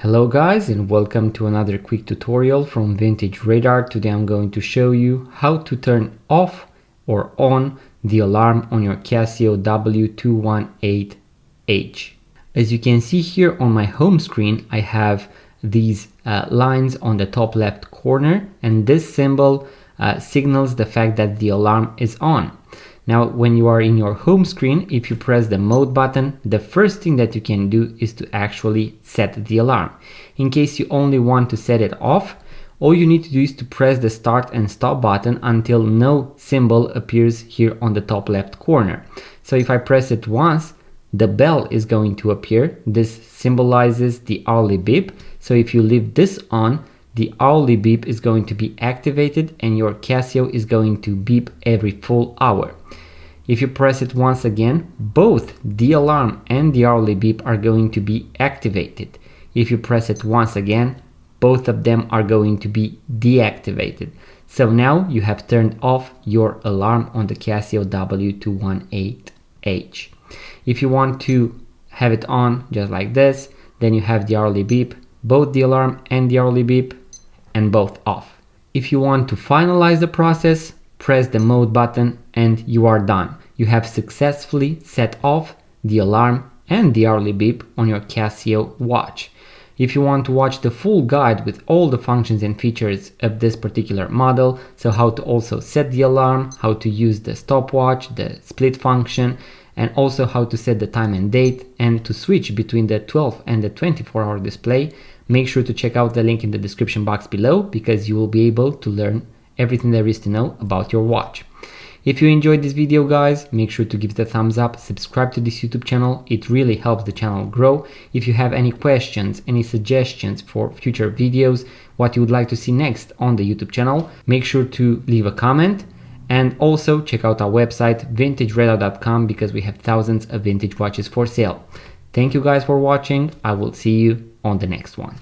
Hello guys, and welcome to another quick tutorial from Vintage Radar. Today I'm going to show you how to turn off or on the alarm on your Casio W-218H. As you can see here on my home screen, I have these lines on the top left corner, and this symbol signals the fact that the alarm is on. Now, when you are in your home screen, if you press the mode button, the first thing that you can do is to actually set the alarm. In case you only want to set it off, all you need to do is to press the start and stop button until no symbol appears here on the top left corner. So if I press it once, the bell is going to appear. This symbolizes the hourly beep. So if you leave this on, the hourly beep is going to be activated and your Casio is going to beep every full hour. If you press it once again, both the alarm and the hourly beep are going to be activated. If you press it once again, both of them are going to be deactivated. So now you have turned off your alarm on the Casio W-218H. If you want to have it on just like this, then you have the hourly beep, both the alarm and the hourly beep, and both off. If you want to finalize the process, press the mode button and you are done. You have successfully set off the alarm and the hourly beep on your Casio watch. If you want to watch the full guide with all the functions and features of this particular model, so how to also set the alarm, how to use the stopwatch, the split function, and also how to set the time and date and to switch between the 12 and the 24-hour display, make sure to check out the link in the description box below, because you will be able to learn everything there is to know about your watch. If you enjoyed this video guys, make sure to give it a thumbs up, subscribe to this YouTube channel, it really helps the channel grow. If you have any questions, any suggestions for future videos, what you would like to see next on the YouTube channel, make sure to leave a comment. And also check out our website vintageradar.com, because we have thousands of vintage watches for sale. Thank you guys for watching. I will see you on the next one.